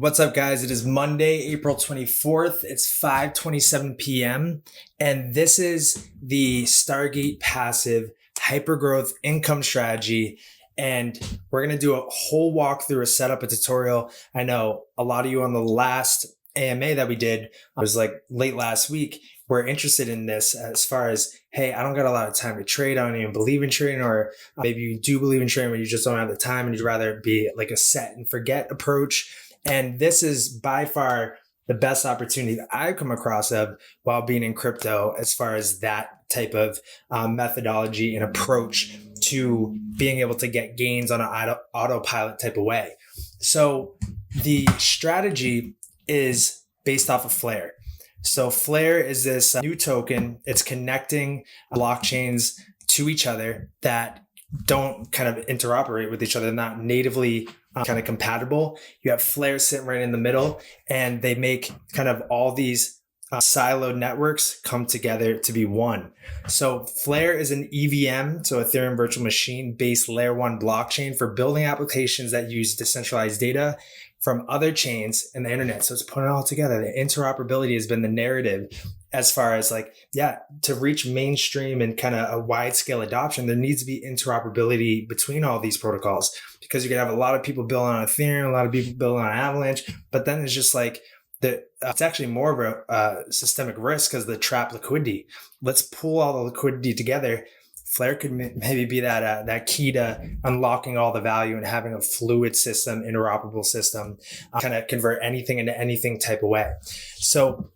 What's up, guys? It is Monday, April 24th. It's 5:27 p.m. And this is the Stargate Passive Hypergrowth Income Strategy. And we're going to do a whole walkthrough, a setup, a tutorial. I know a lot of you on the last AMA that we did, it was like late last week, were interested in this as far as, hey, I don't got a lot of time to trade. I don't even believe in trading, or maybe you do believe in trading, but you just don't have the time and you'd rather be like a set and forget approach. And this is by far the best opportunity that I've come across of while being in crypto, as far as that type of methodology and approach to being able to get gains on an autopilot type of way. So the strategy is based off of Flare. So Flare is this new token. It's connecting blockchains to each other that don't kind of interoperate with each other, not natively kind of compatible. You have Flare sitting right in the middle, and they make kind of all these siloed networks come together to be one. So Flare is an EVM, so Ethereum virtual machine based layer 1 blockchain for building applications that use decentralized data from other chains and the internet. So it's putting it all together. The interoperability has been the narrative as far as to reach mainstream and kind of a wide scale adoption. There needs to be interoperability between all these protocols, because you can have a lot of people building on Ethereum, a lot of people building on Avalanche, but then it's just like it's actually more of a systemic risk because the trap liquidity. Let's pull all the liquidity together. Flare could maybe be that key to unlocking all the value and having a fluid system, interoperable system, kind of convert anything into anything type of way. So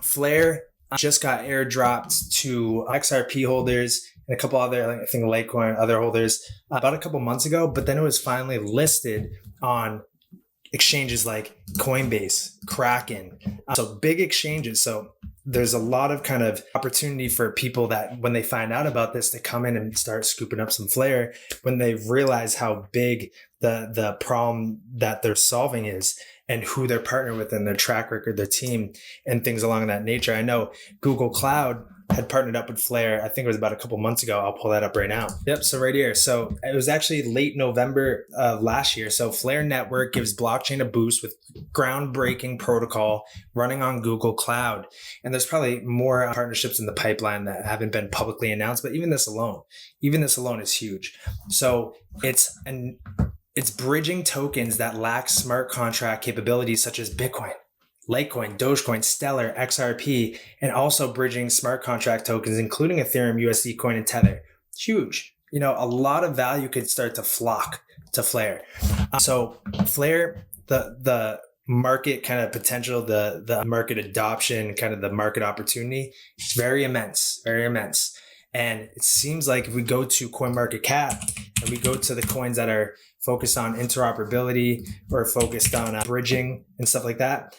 Flare just got airdropped to XRP holders and a couple other, I think Litecoin, other holders about a couple months ago, but then it was finally listed on exchanges like Coinbase, Kraken, so big exchanges. So there's a lot of kind of opportunity for people that when they find out about this to come in and start scooping up some Flare when they realize how big the problem that they're solving is and who they're partnered with and their track record, their team, and things along that nature. I know Google Cloud had partnered up with Flare. I think it was about a couple months ago. I'll pull that up right now. Yep. So right here. So it was actually late November of last year. So Flare Network gives blockchain a boost with groundbreaking protocol running on Google Cloud. And there's probably more partnerships in the pipeline that haven't been publicly announced, but even this alone is huge. So it's bridging tokens that lack smart contract capabilities such as Bitcoin, Litecoin, Dogecoin, Stellar, XRP, and also bridging smart contract tokens, including Ethereum, USD Coin, and Tether. It's huge. A lot of value could start to flock to Flare. So Flare, the market kind of potential, the market adoption, kind of the market opportunity, it's very immense, very immense. And it seems like if we go to CoinMarketCap and we go to the coins that are focused on interoperability or focused on bridging and stuff like that,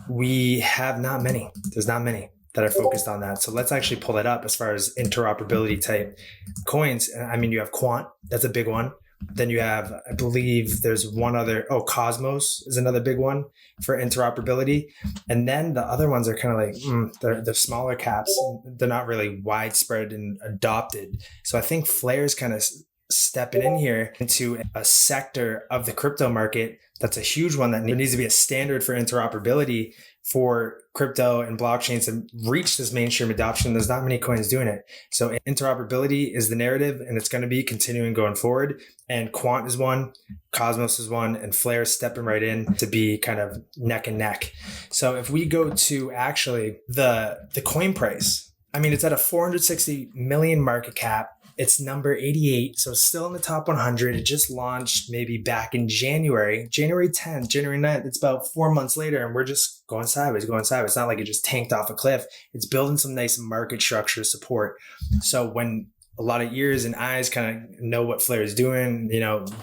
we have not many. There's not many that are focused on that. So let's actually pull that up as far as interoperability type coins. I mean, you have Quant, that's a big one. Then you have, I believe there's one other, Cosmos is another big one for interoperability. And then the other ones are kind of like, they're smaller caps. They're not really widespread and adopted. So I think Flare's kind of stepping in here into a sector of the crypto market that's a huge one that needs to be a standard for interoperability for crypto and blockchains to reach this mainstream adoption. There's not many coins doing it. So interoperability is the narrative, and it's going to be continuing going forward. And Quant is one, Cosmos is one, and Flare is stepping right in to be kind of neck and neck. So if we go to actually the coin price, I mean, it's at a 460 million market cap. It's number 88, so it's still in the top 100. It just launched maybe back in January 10th, January 9th. It's about 4 months later, and we're just going sideways. It's not like it just tanked off a cliff. It's building some nice market structure support. So when a lot of ears and eyes kind of know what Flare is doing,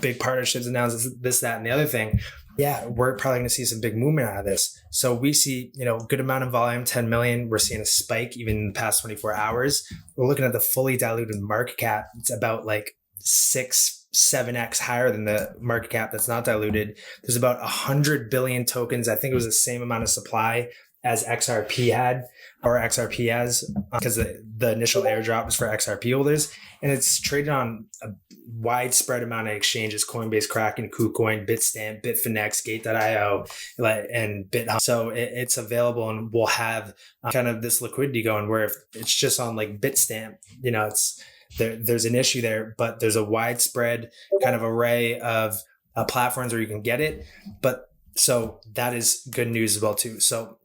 big partnerships announced, this, that, and the other thing, yeah, we're probably going to see some big movement out of this. So we see, good amount of volume, 10 million. We're seeing a spike even in the past 24 hours. We're looking at the fully diluted market cap. It's about like 7x higher than the market cap that's not diluted. There's about 100 billion tokens. I think it was the same amount of supply as XRP had, or XRP has, because the initial airdrop was for XRP holders, and it's traded on a widespread amount of exchanges: Coinbase, Kraken, KuCoin, Bitstamp, Bitfinex, Gate.io, and BitHub. So it's available, and we'll have kind of this liquidity going where if it's just on like Bitstamp, it's there's an issue there, but there's a widespread kind of array of platforms where you can get it. But so that is good news as well too. So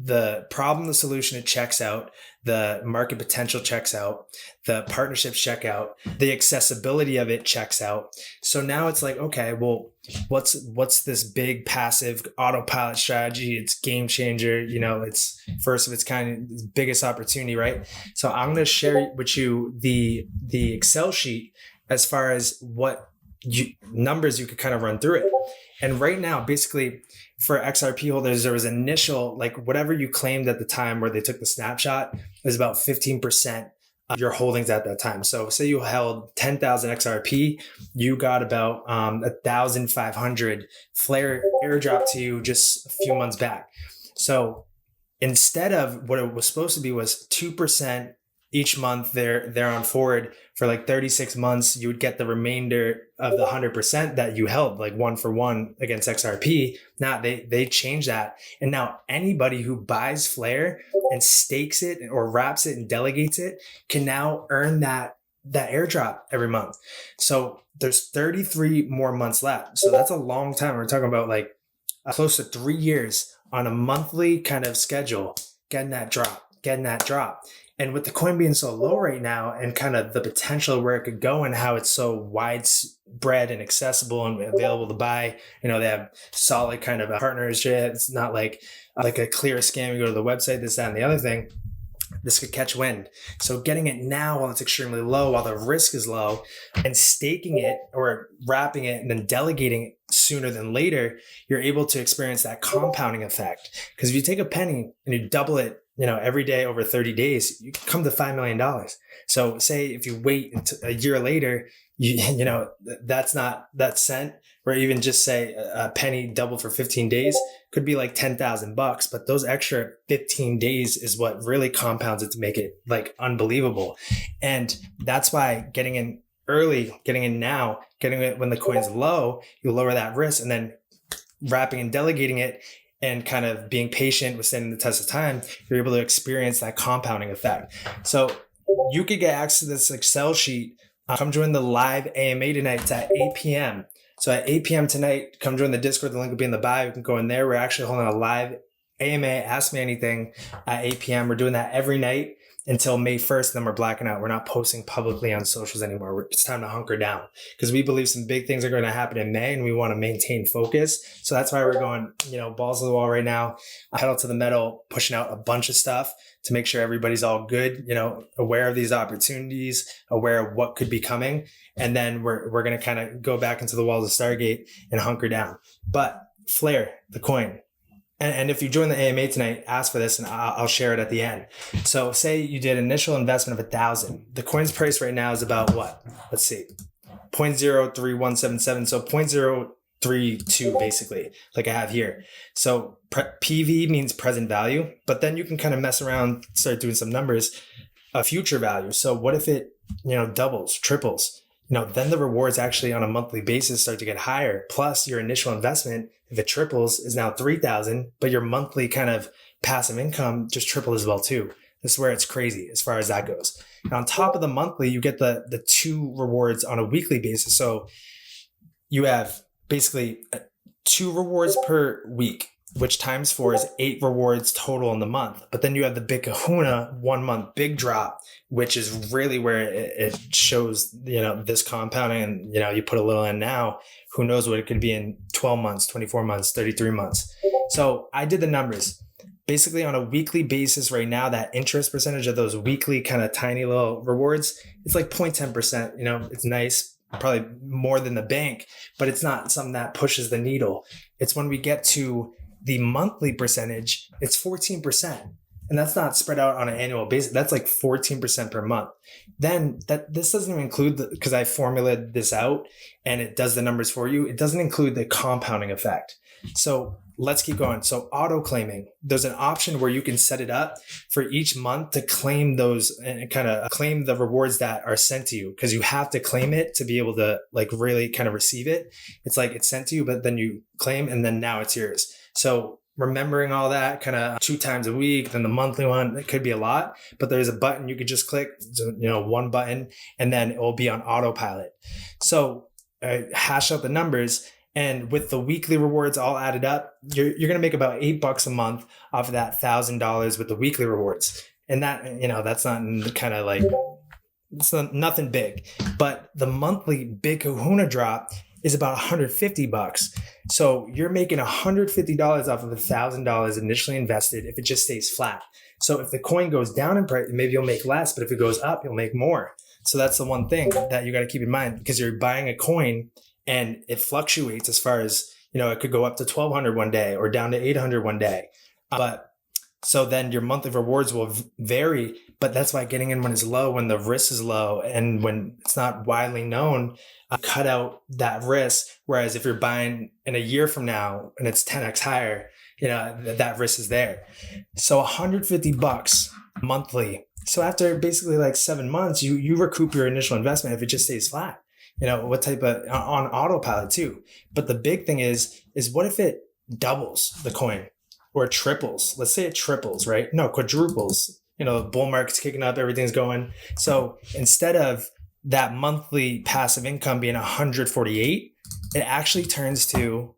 the problem, the solution, it checks out. The market potential checks out. The partnerships check out. The accessibility of it checks out. So now it's like, okay, well, what's this big passive autopilot strategy? It's game changer. It's first of its kind, biggest opportunity, right? So I'm going to share with you the Excel sheet as far as what numbers you could kind of run through it. And right now, basically, for XRP holders, there was initial, like whatever you claimed at the time where they took the snapshot was about 15% of your holdings at that time. So say you held 10,000 XRP, you got about 1,500 Flare airdrop to you just a few months back. So instead of what it was supposed to be was 2% each month, they're on forward for like 36 months, you would get the remainder of the 100% that you held, like 1-for-1 against XRP. Now they changed that. And now anybody who buys Flare and stakes it or wraps it and delegates it can now earn that airdrop every month. So there's 33 more months left. So that's a long time. We're talking about like close to 3 years on a monthly kind of schedule, getting that drop. And with the coin being so low right now and kind of the potential where it could go and how it's so widespread and accessible and available to buy, they have solid kind of partnership. It's not like a clear scam. You go to the website, this, that, and the other thing. This could catch wind. So getting it now while it's extremely low, while the risk is low, and staking it or wrapping it and then delegating it sooner than later, you're able to experience that compounding effect. Because if you take a penny and you double it, every day over 30 days, you can come to $5 million. So say if you wait until a year later, that's not that cent, or even just say a penny double for 15 days could be like $10,000, but those extra 15 days is what really compounds it to make it like unbelievable. And that's why getting in early, getting in now, getting it when the coin's low, you lower that risk, and then wrapping and delegating it and kind of being patient with standing the test of time, you're able to experience that compounding effect. So you could get access to this Excel sheet. Come join the live AMA tonight. It's at 8 p.m. So at 8 p.m. tonight, come join the Discord. The link will be in the bio. You can go in there. We're actually holding a live AMA, Ask Me Anything, at 8 p.m. We're doing that every night until May 1st. Then we're blacking out. We're not posting publicly on socials anymore. It's time to hunker down because we believe some big things are going to happen in May and we want to maintain focus. So that's why we're going, balls to the wall right now, pedal to the metal, pushing out a bunch of stuff to make sure everybody's all good, aware of these opportunities, aware of what could be coming. And then we're going to kind of go back into the walls of Stargate and hunker down. But Flare, the coin. And if you join the AMA tonight, ask for this and I'll share it at the end. So say you did initial investment of 1,000. The coin's price right now is about what? Let's see, 0.03177. So 0.032 basically, like I have here. So PV means present value, but then you can kind of mess around, start doing some numbers, a future value. So what if it, doubles, triples? Then the rewards actually on a monthly basis start to get higher. Plus your initial investment, if it triples, is now 3,000, but your monthly kind of passive income just tripled as well too. This is where it's crazy as far as that goes. And on top of the monthly, you get the 2 rewards on a weekly basis. So you have basically 2 rewards per week, which times 4 is 8 rewards total in the month. But then you have the Big Kahuna 1 month big drop, which is really where it shows, this compounding, and, you put a little in now, who knows what it could be in 12 months, 24 months, 33 months. So I did the numbers. Basically on a weekly basis right now, that interest percentage of those weekly kind of tiny little rewards, it's like 0.10%. It's nice, probably more than the bank, but it's not something that pushes the needle. It's when we get to the monthly percentage, it's 14%. And that's not spread out on an annual basis. That's like 14% per month. Then this doesn't even include because I formulated this out and it does the numbers for you. It doesn't include the compounding effect. So let's keep going. So auto claiming, there's an option where you can set it up for each month to claim those and kind of claim the rewards that are sent to you, because you have to claim it to be able to like really kind of receive it. It's like it's sent to you, but then you claim and then now it's yours. So remembering all that kind of 2 times a week, then the monthly one, it could be a lot, but there's a button you could just click, one button, and then it will be on autopilot. So hash out the numbers. And with the weekly rewards all added up, you're going to make about $8 a month off of that $1,000 with the weekly rewards. And that, that's not kind of like, it's nothing big, but the monthly big kahuna drop is about $150. So you're making $150 off of $1,000 initially invested if it just stays flat. So if the coin goes down in price, maybe you'll make less, but if it goes up, you'll make more. So that's the one thing that you got to keep in mind, because you're buying a coin and it fluctuates as far as, it could go up to 1,200 one day or down to 800 one day. But so then your monthly rewards will vary, but that's why getting in when it's low, when the risk is low and when it's not widely known, cut out that risk. Whereas if you're buying in a year from now and it's 10x higher, that risk is there. So $150 monthly. So after basically like 7 months, you recoup your initial investment if it just stays flat. What type of on autopilot too. But the big thing is what if it doubles the coin or triples? Let's say it triples, right? No, quadruples. The bull market's kicking up, everything's going. So instead of that monthly passive income being 148, it actually turns to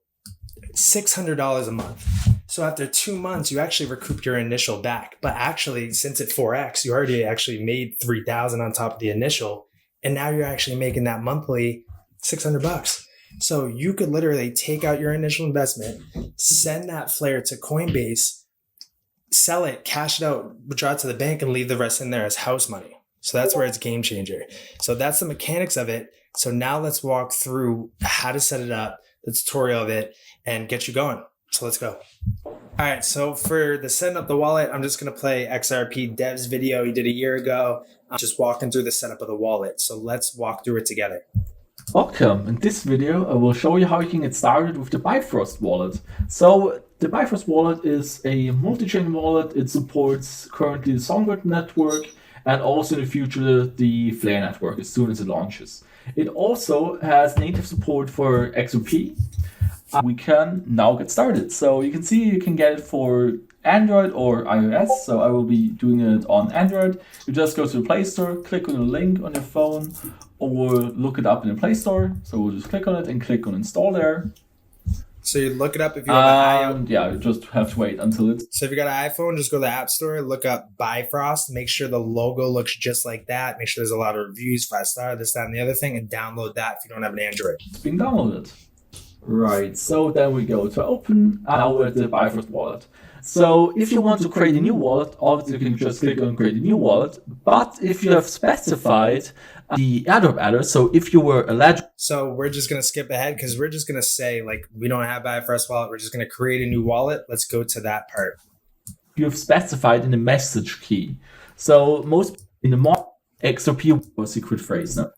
$600 a month. So after 2 months, you actually recoup your initial back. But actually, since it's 4x, you already actually made $3,000 on top of the initial. And now you're actually making that monthly $600. So you could literally take out your initial investment, send that flare to Coinbase, sell it, cash it out, withdraw it to the bank, and leave the rest in there as house money. So that's where it's game changer. So that's the mechanics of it. So now let's walk through how to set it up, the tutorial of it, and get you going. So let's go. All right, so for the setting up the wallet, I'm just going to play XRP Dev's video he did a year ago. I'm just walking through the setup of the wallet. So let's walk through it together. Welcome. In this video, I will show you how you can get started with the Bifrost wallet. So the Bifrost wallet is a multi-chain wallet. It supports currently the Songbird network and also in the future the Flare network as soon as it launches. It also has native support for XRP. We can now get started. So you can see you can get it for Android or iOS. So I will be doing it on Android. You just go to the Play Store, click on the link on your phone, or look it up in the Play Store. So we'll just click on it and click on install there. So you look it up if you have an iPhone. Yeah, you just have to wait until it. So if you got an iPhone, just go to the App Store, look up Bifrost, make sure the logo looks just like that. Make sure there's a lot of reviews, 5-star, this, that, and the other thing, and download that if you don't have an Android. It's being downloaded. Right, so then we go to open now with the Bifrost wallet. So if you want to create a new wallet, obviously you can just click on create a new wallet. But if you have specified the airdrop adder, so if you were eligible. So we're just going to skip ahead because we're just going to say like we don't have Bifrost wallet. We're just going to create a new wallet. Let's go to that part. You have specified in the message key. So most in the XRP or secret phrase now.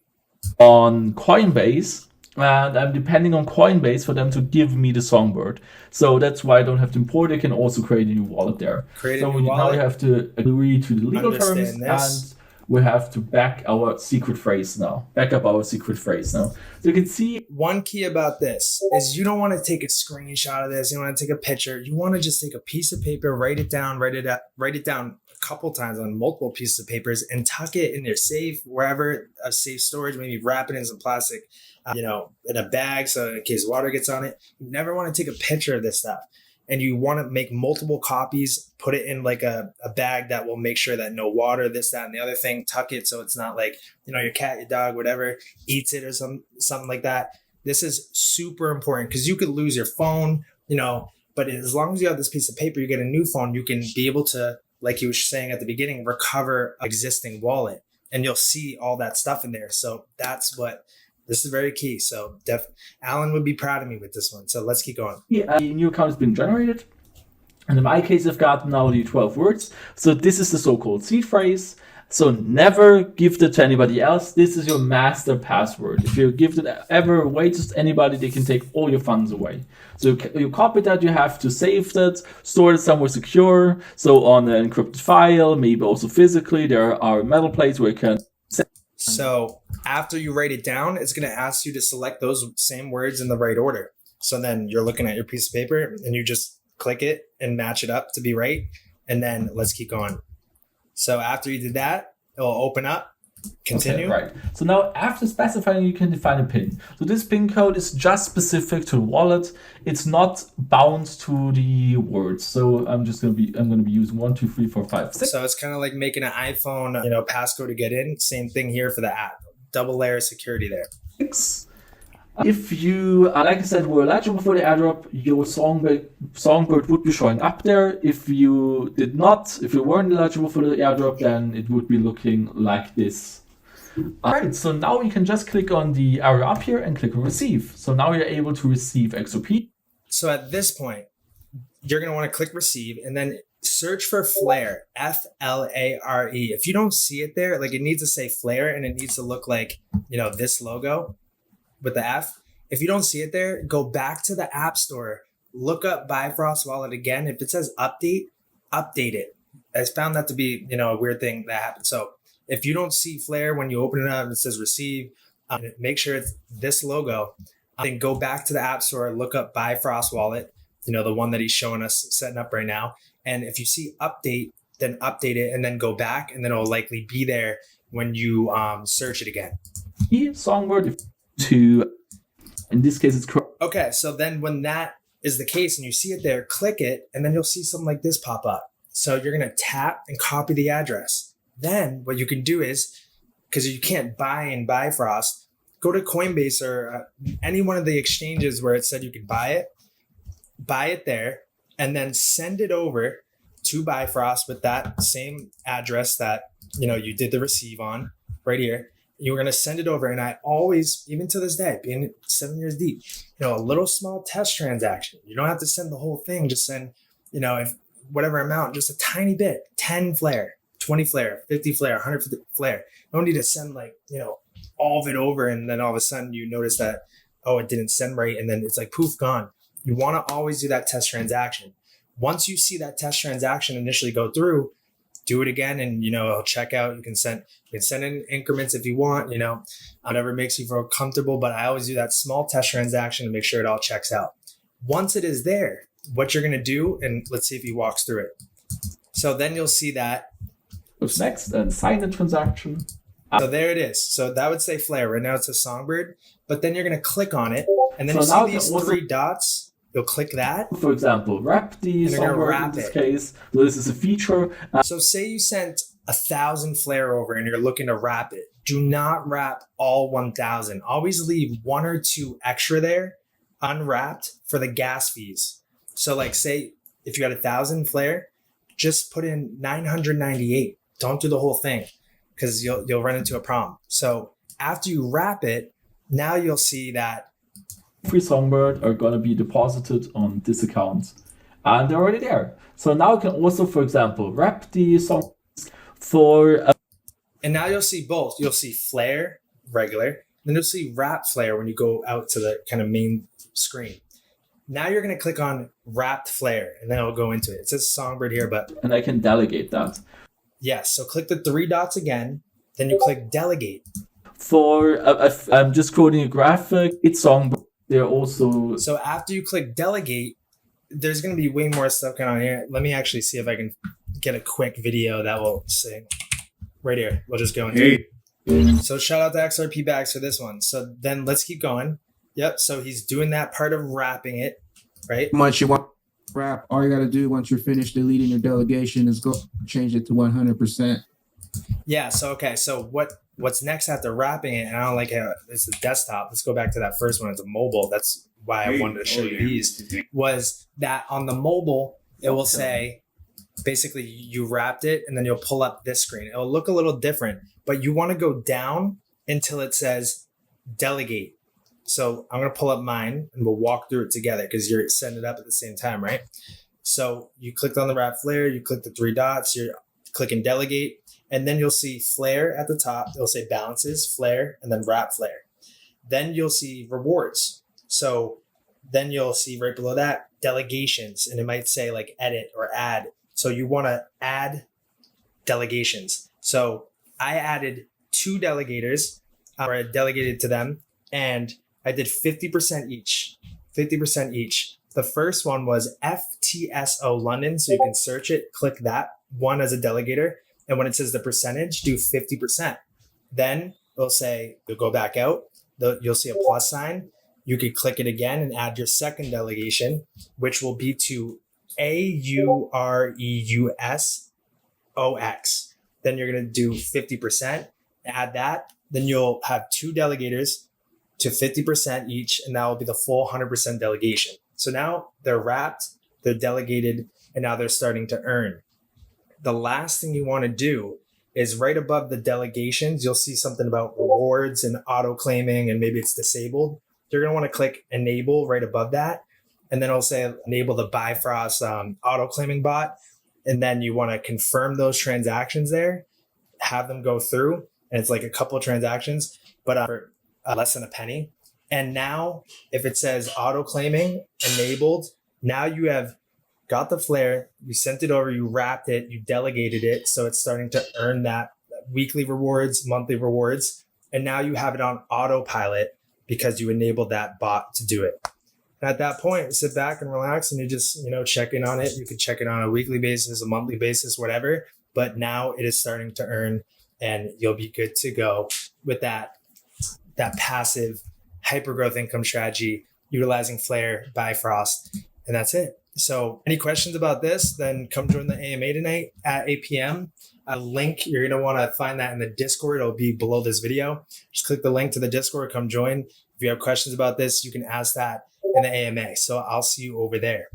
On Coinbase. And I'm depending on Coinbase for them to give me the Songbird. So that's why I don't have to import it. I can also create a new wallet there. Now you have to agree to the legal terms and we have to back our secret phrase now. Back up our secret phrase now. So you can see. One key about this is you don't want to take a screenshot of this. You don't want to take a picture. You want to just take a piece of paper, write it down a couple times on multiple pieces of papers and tuck it in your safe, wherever a safe storage, maybe wrap it in some plastic, in a bag. So in case water gets on it, you never want to take a picture of this stuff. And you want to make multiple copies, put it in like a bag that will make sure that no water, this, that, and the other thing, tuck it so it's not like, your cat, your dog, whatever, eats it or something like that. This is super important because you could lose your phone, but as long as you have this piece of paper, you get a new phone, you can be able to, like you were saying at the beginning, recover an existing wallet and you'll see all that stuff in there. So this is very key. So Alan would be proud of me with this one. So let's keep going. Yeah, a new account has been generated. And in my case, I've got now the 12 words. So this is the so-called seed phrase. So never give that to anybody else. This is your master password. If you give it ever away to anybody, they can take all your funds away. So you copy that, you have to save that, store it somewhere secure. So on an encrypted file, maybe also physically, there are metal plates where you can. So after you write it down, it's going to ask you to select those same words in the right order. So then you're looking at your piece of paper and you just click it and match it up to be right. And then let's keep going. So after you did that, it'll open up. Continue. Okay, right. So now after specifying, you can define a PIN. So this PIN code is just specific to the wallet. It's not bound to the words. So I'm going to be using 1, 2, 3, 4, 5, 6. So it's kind of like making an iPhone, passcode to get in. Same thing here for the app. Double layer security there. 6. If you, like I said, were eligible for the airdrop, your songbird would be showing up there. If you did not, if you weren't eligible for the airdrop, then it would be looking like this. Alright, so now you can just click on the arrow up here and click on receive. So now you're able to receive XOP. So at this point, you're going to want to click receive and then search for Flare, Flare. If you don't see it there, like it needs to say Flare and it needs to look like, this logo with the F. If you don't see it there, go back to the App Store, look up Bifrost Wallet again. If it says update it. I found that to be, a weird thing that happens. So if you don't see Flare when you open it up and it says receive, make sure it's this logo. Then go back to the App Store, look up Bifrost Wallet, the one that he's showing us setting up right now. And if you see update, then update it and then go back and then it'll likely be there when you search it again. Songbird to, in this case, it's correct. Okay, so then when that is the case and you see it there, click it, and then you'll see something like this pop up. So you're going to tap and copy the address. Then what you can do is, because you can't buy in Bifrost, go to Coinbase or any one of the exchanges where it said you could buy it there, and then send it over to Bifrost with that same address that you did the receive on right here. You're going to send it over. And I always, even to this day, being 7 years deep, a little small test transaction. You don't have to send the whole thing. Just send, if whatever amount, just a tiny bit, 10 Flare, 20 Flare, 50 Flare, 150 Flare. You don't need to send all of it over. And then all of a sudden you notice that, it didn't send right. And then it's like poof, gone. You want to always do that test transaction. Once you see that test transaction initially go through, do it again and it'll check out. You can send in increments if you want, whatever makes you feel comfortable. But I always do that small test transaction to make sure it all checks out. Once it is there, what you're going to do, and let's see if he walks through it. So then you'll see that. What's next? And sign the transaction. So there it is. So that would say Flare. Right now it's a Songbird, but then you're going to click on it and then so you see these 3 dots. You'll click that. For example, wrap the Songbird in this case. So this is a feature. So say you sent 1,000 Flare over and you're looking to wrap it. Do not wrap all 1,000. Always leave 1 or 2 extra there unwrapped for the gas fees. So like say if you got 1,000 Flare, just put in 998. Don't do the whole thing because you'll run into a problem. So after you wrap it, now you'll see that free Songbird are going to be deposited on this account and they're already there. So now you can also, for example, wrap the song for and now you'll see both. You'll see Flare regular, then you'll see wrap Flare when you go out to the kind of main screen. Now you're going to click on wrapped Flare and then it'll go into it. It says Songbird here, and I can delegate that. Yes, so click the 3 dots again, then you click delegate. For I'm just quoting a graphic, it's Songbird. They're also... So after you click delegate, there's going to be way more stuff going on here. Let me actually see if I can get a quick video that will say right here. We'll just go into it. So shout out to XRP Bags for this one. So then let's keep going. Yep. So he's doing that part of wrapping it, right? Much you want wrap. All you got to do once you're finished deleting your delegation is go change it to 100%. Yeah. So, okay. So what's next after wrapping it? And I don't like how it's the desktop. Let's go back to that first one. It's a mobile. That's why I wanted to show you these. Was that on the mobile, it will say basically you wrapped it and then you'll pull up this screen. It'll look a little different, but you want to go down until it says delegate. So I'm going to pull up mine and we'll walk through it together because you're setting it up at the same time, right? So you clicked on the wrap Flare, you click the 3 dots, you're clicking delegate, and then you'll see flare at the top. It'll say balances, flare, and then wrap flare. Then you'll see rewards. So then you'll see right below that delegations, and it might say like edit or add. So you want to add delegations. So I added 2 delegators, or I delegated to them, and I did 50% each. 50% each. The first one was FTSO London. So you can search it, click that one as a delegator. And when it says the percentage, do 50%. Then it'll say, you'll go back out. You'll see a plus sign. You could click it again and add your second delegation, which will be to AUREUSOX. Then you're going to do 50%, add that. Then you'll have 2 delegators to 50% each, and that will be the full 100% delegation. So now they're wrapped, they're delegated, and now they're starting to earn. The last thing you want to do is right above the delegations, you'll see something about rewards and auto claiming, and maybe it's disabled. You're going to want to click enable right above that. And then it'll say enable the Bifrost auto claiming bot. And then you want to confirm those transactions there, have them go through. And it's like a couple of transactions, but for less than a penny. And now if it says auto claiming enabled, now you have got the flare, you sent it over, you wrapped it, you delegated it. So it's starting to earn that weekly rewards, monthly rewards. And now you have it on autopilot because you enabled that bot to do it. And at that point, sit back and relax, and you just, check in on it. You could check it on a weekly basis, a monthly basis, whatever. But now it is starting to earn, and you'll be good to go with that passive hypergrowth income strategy utilizing Flare, Bifrost, and that's it. So any questions about this, then come join the AMA tonight at 8 p.m. A link, you're going to want to find that in the Discord. It'll be below this video. Just click the link to the Discord, come join. If you have questions about this, you can ask that in the AMA. So I'll see you over there.